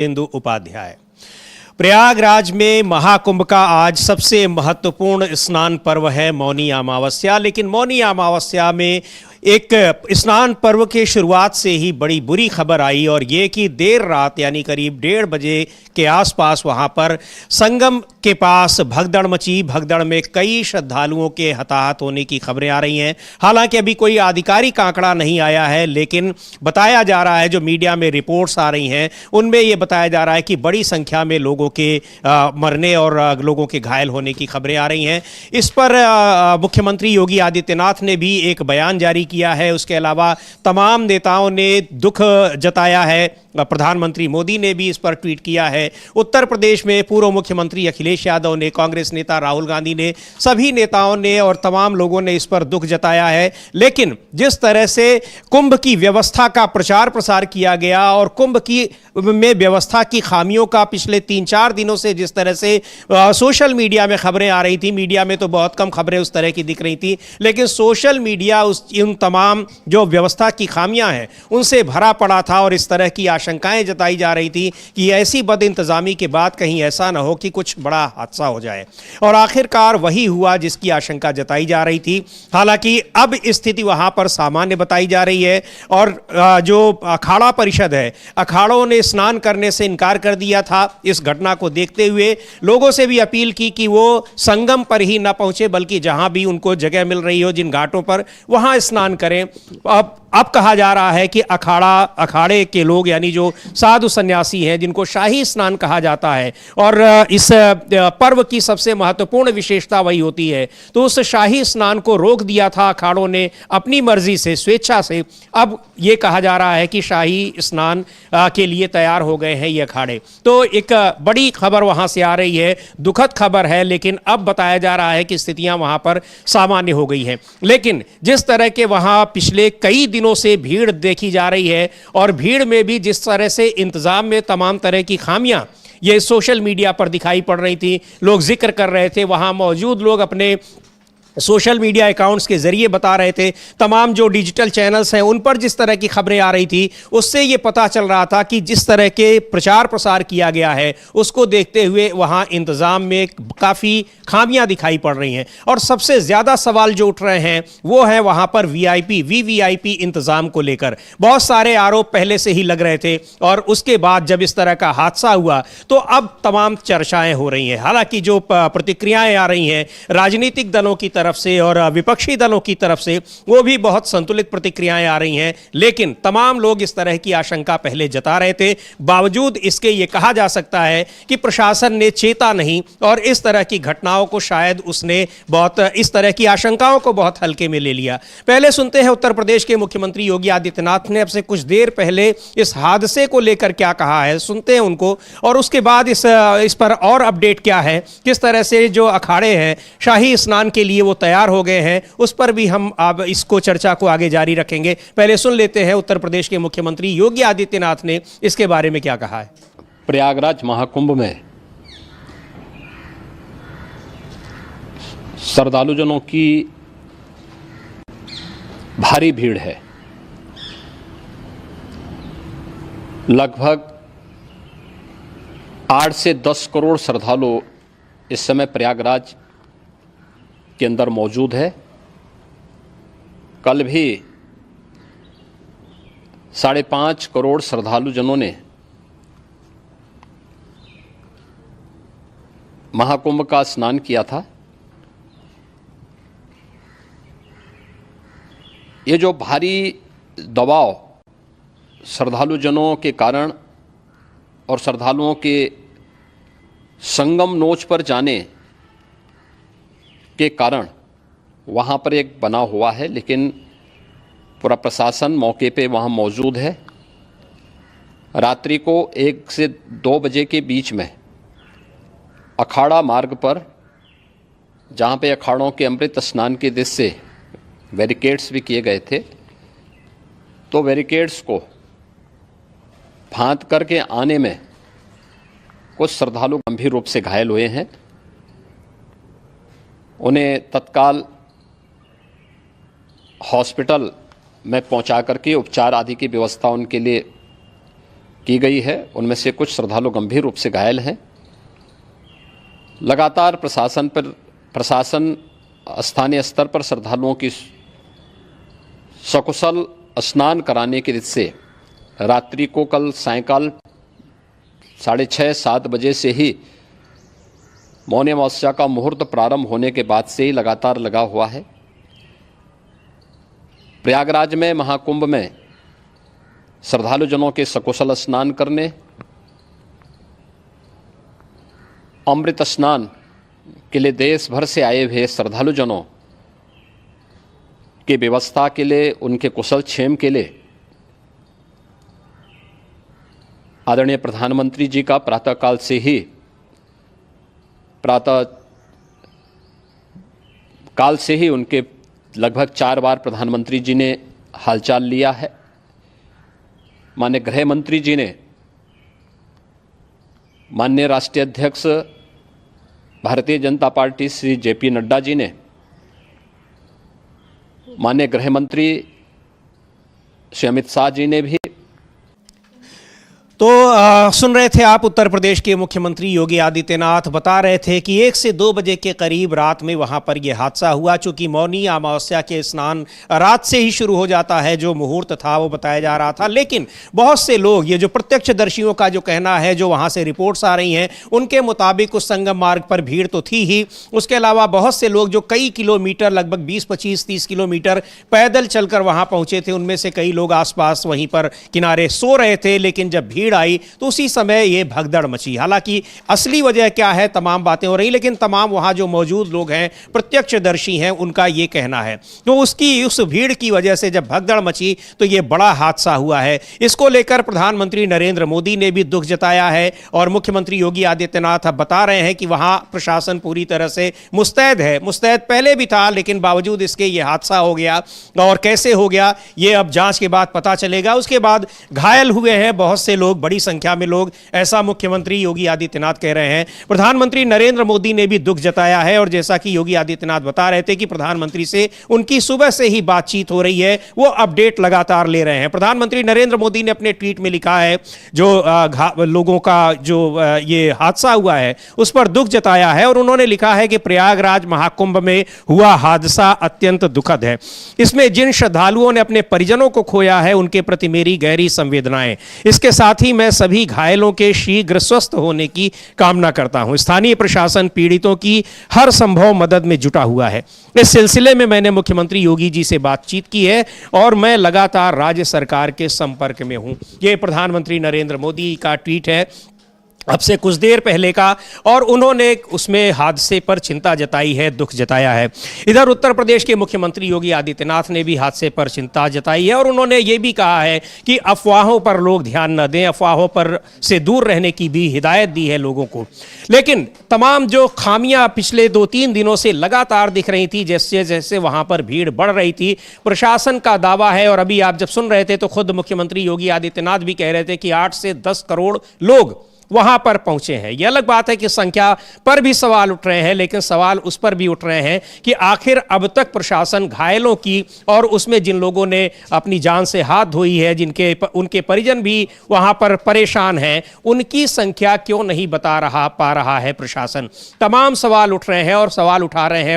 इंदु उपाध्याय। प्रयागराज में महाकुंभ का आज सबसे महत्वपूर्ण स्नान पर्व है मौनी अमावस्या। लेकिन मौनी अमावस्या में एक स्नान पर्व के शुरुआत से ही बड़ी बुरी खबर आई और ये कि देर रात यानी करीब 1:30 बजे के आसपास वहाँ पर संगम के पास भगदड़ मची। भगदड़ में कई श्रद्धालुओं के हताहत होने की खबरें आ रही हैं। हालांकि अभी कोई आधिकारिक आंकड़ा नहीं आया है, लेकिन बताया जा रहा है, जो मीडिया में रिपोर्ट्स आ रही हैं उनमें ये बताया जा रहा है कि बड़ी संख्या में लोगों के मरने और लोगों के घायल होने की खबरें आ रही हैं। इस पर मुख्यमंत्री योगी आदित्यनाथ ने भी एक बयान जारी किया है। उसके अलावा तमाम नेताओं ने दुख जताया है। प्रधानमंत्री मोदी ने भी इस पर ट्वीट किया है। उत्तर प्रदेश में पूर्व मुख्यमंत्री अखिलेश यादव ने, कांग्रेस नेता राहुल गांधी ने, सभी नेताओं ने और तमाम लोगों ने इस पर दुख जताया है। लेकिन जिस तरह से कुंभ की व्यवस्था का प्रचार प्रसार किया गया और कुंभ की में व्यवस्था की खामियों का पिछले 3-4 दिनों से जिस तरह से सोशल मीडिया में खबरें आ रही थी, मीडिया में तो बहुत कम खबरें उस तरह की दिख रही थी, लेकिन सोशल मीडिया उन तमाम जो व्यवस्था की खामियां हैं उनसे भरा पड़ा था और इस तरह की आशंकाएं जताई जा रही थी कि ऐसी बदइंतजामी के बाद कहीं ऐसा ना हो कि कुछ बड़ा हादसा हो जाए। और आखिरकार वही हुआ जिसकी आशंका जताई जा रही थी। हालांकि अब स्थिति वहां पर सामान्य बताई जा रही है और जो अखाड़ा परिषद है, अखाड़ों ने स्नान करने से इनकार कर दिया था। इस घटना को देखते हुए लोगों से भी अपील की कि वो संगम पर ही ना पहुंचे, बल्कि जहां भी उनको जगह मिल रही हो, जिन घाटों पर, वहां स्नान करें। अब कहा जा रहा है कि अखाड़े के लोग यानी जो साधु सन्यासी हैं, जिनको शाही स्नान कहा जाता है और इस पर्व की सबसे महत्वपूर्ण विशेषता वही होती है, तो उस शाही स्नान को रोक दिया था अखाड़ों ने अपनी मर्जी से, स्वेच्छा से। अब ये कहा जा रहा है कि शाही स्नान के लिए तैयार हो गए हैं ये अखाड़े। तो एक बड़ी खबर वहां से आ रही है, दुखद खबर है, लेकिन अब बताया जा रहा है कि स्थितियां वहां पर सामान्य हो गई हैं। लेकिन जिस तरह के वहां पिछले कई दिनों से भीड़ देखी जा रही है और भीड़ में भी जिस तरह से इंतजाम में तमाम तरह की खामियां ये सोशल मीडिया पर दिखाई पड़ रही थी, लोग जिक्र कर रहे थे, वहां मौजूद लोग अपने सोशल मीडिया अकाउंट्स के जरिए बता रहे थे, तमाम जो डिजिटल चैनल्स हैं उन पर जिस तरह की खबरें आ रही थी, उससे ये पता चल रहा था कि जिस तरह के प्रचार प्रसार किया गया है उसको देखते हुए वहाँ इंतज़ाम में काफ़ी खामियां दिखाई पड़ रही हैं। और सबसे ज़्यादा सवाल जो उठ रहे हैं वो है वहाँ पर वीवीआईपी इंतज़ाम को लेकर। बहुत सारे आरोप पहले से ही लग रहे थे और उसके बाद जब इस तरह का हादसा हुआ तो अब तमाम चर्चाएँ हो रही हैं। हालांकि जो प्रतिक्रियाएँ आ रही हैं राजनीतिक दलों की तरफ से और विपक्षी दलों की तरफ से, वो भी बहुत संतुलित प्रतिक्रियाएं आ रही हैं, लेकिन तमाम लोग इस तरह की आशंका पहले जता रहे थे। बावजूद इसके ये कहा जा सकता है कि प्रशासन ने चेता नहीं और इस तरह की घटनाओं को शायद उसने बहुत, इस तरह की आशंकाओं को बहुत हल्के में ले लिया। पहले सुनते हैं उत्तर प्रदेश के मुख्यमंत्री योगी आदित्यनाथ ने अब से कुछ देर पहले इस हादसे को लेकर क्या कहा है, सुनते हैं उनको, और उसके बाद इस पर और अपडेट क्या है, किस तरह से जो अखाड़े हैं शाही स्नान के लिए वो तैयार हो गए हैं, उस पर भी हम अब इसको चर्चा को आगे जारी रखेंगे। पहले सुन लेते हैं उत्तर प्रदेश के मुख्यमंत्री योगी आदित्यनाथ ने इसके बारे में क्या कहा है। प्रयागराज महाकुंभ में श्रद्धालुजनों की भारी भीड़ है। लगभग 8 से 10 करोड़ श्रद्धालु इस समय प्रयागराज के अंदर मौजूद है। कल भी 5.5 करोड़ श्रद्धालुजनों ने महाकुंभ का स्नान किया था। ये जो भारी दबाव श्रद्धालुजनों के कारण और श्रद्धालुओं के संगम नोच पर जाने के कारण वहाँ पर एक बना हुआ है, लेकिन पूरा प्रशासन मौके पे वहाँ मौजूद है। रात्रि को 1 से 2 बजे के बीच में अखाड़ा मार्ग पर, जहाँ पे अखाड़ों के अमृत स्नान के दृश्य से बैरिकेड्स भी किए गए थे, तो बैरिकेड्स को फांद करके आने में कुछ श्रद्धालु गंभीर रूप से घायल हुए हैं। उन्हें तत्काल हॉस्पिटल में पहुंचा करके उपचार आदि की व्यवस्था उनके लिए की गई है। उनमें से कुछ श्रद्धालु गंभीर रूप से घायल हैं। लगातार प्रशासन स्थानीय स्तर पर श्रद्धालुओं की सकुशल स्नान कराने की रीत से रात्रि को कल सायंकाल 6:30-7 बजे से ही मौनी अमावस्या का मुहूर्त प्रारंभ होने के बाद से ही लगातार लगा हुआ है। प्रयागराज में महाकुंभ में श्रद्धालुजनों के सकुशल स्नान करने, अमृत स्नान के लिए देश भर से आए हुए श्रद्धालुजनों की व्यवस्था के लिए, उनके कुशल क्षेम के लिए आदरणीय प्रधानमंत्री जी का प्रातःकाल से ही उनके लगभग 4 बार प्रधानमंत्री जी ने हालचाल लिया है। माननीय गृह मंत्री जी ने, माननीय राष्ट्रीय अध्यक्ष भारतीय जनता पार्टी श्री JP नड्डा जी ने, माननीय गृह मंत्री श्री अमित शाह जी ने भी। तो सुन रहे थे आप, उत्तर प्रदेश के मुख्यमंत्री योगी आदित्यनाथ बता रहे थे कि 1 से 2 बजे के करीब रात में वहां पर यह हादसा हुआ। चूंकि मौनी अमावस्या के स्नान रात से ही शुरू हो जाता है, जो मुहूर्त था वो बताया जा रहा था। लेकिन बहुत से लोग, ये जो प्रत्यक्षदर्शियों का जो कहना है, जो वहां से रिपोर्ट्स आ रही हैं, उनके मुताबिक उस संगम मार्ग पर भीड़ तो थी ही, उसके अलावा बहुत से लोग जो कई किलोमीटर, लगभग 20, 25, 30 किलोमीटर पैदल चलकर वहां पहुंचे थे, उनमें से कई लोग आसपास वहीं पर किनारे सो रहे थे। लेकिन जब भीड़ आई तो उसी समय यह भगदड़ मची। हालांकि असली वजह क्या है, तमाम बातें हो रही, लेकिन तमाम वहां जो मौजूद लोग हैं, प्रत्यक्षदर्शी हैं, उनका यह कहना है। तो उस भीड़ की वजह से जब भगदड़ मची तो यह बड़ा हादसा हुआ है। इसको लेकर प्रधानमंत्री नरेंद्र मोदी ने भी दुख जताया है और मुख्यमंत्री योगी आदित्यनाथ अब बता रहे हैं कि वहां प्रशासन पूरी तरह से मुस्तैद है। मुस्तैद पहले भी था, लेकिन बावजूद इसके यह हादसा हो गया। और कैसे हो गया ये अब जांच के बाद पता चलेगा। उसके बाद घायल हुए हैं बहुत से लोग, बड़ी संख्या में लोग, ऐसा मुख्यमंत्री योगी आदित्यनाथ कह रहे हैं। प्रधानमंत्री नरेंद्र मोदी ने भी दुख जताया है और जैसा कि योगी आदित्यनाथ बता रहे थे कि प्रधानमंत्री से उनकी सुबह से ही बातचीत हो रही है, वो अपडेट लगातार ले रहे हैं। प्रधानमंत्री नरेंद्र मोदी ने अपने ट्वीट में लिखा है, जो लोगों का जो ये हादसा हुआ है उस पर दुख जताया है और उन्होंने लिखा है कि प्रयागराज महाकुंभ में हुआ हादसा अत्यंत दुखद है। इसमें जिन श्रद्धालुओं ने अपने परिजनों को खोया है, उनके प्रति मेरी गहरी संवेदनाएं। इसके साथ ही मैं सभी घायलों के शीघ्र स्वस्थ होने की कामना करता हूं। स्थानीय प्रशासन पीड़ितों की हर संभव मदद में जुटा हुआ है। इस सिलसिले में मैंने मुख्यमंत्री योगी जी से बातचीत की है और मैं लगातार राज्य सरकार के संपर्क में हूं। यह प्रधानमंत्री नरेंद्र मोदी का ट्वीट है अब से कुछ देर पहले का, और उन्होंने उसमें हादसे पर चिंता जताई है, दुख जताया है। इधर उत्तर प्रदेश के मुख्यमंत्री योगी आदित्यनाथ ने भी हादसे पर चिंता जताई है और उन्होंने ये भी कहा है कि अफवाहों पर लोग ध्यान न दें, अफवाहों पर से दूर रहने की भी हिदायत दी है लोगों को। लेकिन तमाम जो खामियां पिछले 2-3 दिनों से लगातार दिख रही थी, जैसे जैसे वहां पर भीड़ बढ़ रही थी, प्रशासन का दावा है, और अभी आप जब सुन रहे थे तो खुद मुख्यमंत्री योगी आदित्यनाथ भी कह रहे थे कि 8 से 10 करोड़ लोग वहां पर पहुंचे हैं। यह अलग बात है कि संख्या पर भी सवाल उठ रहे हैं, लेकिन सवाल उस पर भी उठ रहे हैं कि आखिर अब तक प्रशासन घायलों की, और उसमें जिन लोगों ने अपनी जान से हाथ धोई है, उनके परिजन भी वहां पर परेशान हैं, उनकी संख्या क्यों नहीं पा रहा है प्रशासन। तमाम सवाल उठ रहे हैं और सवाल उठा रहे हैं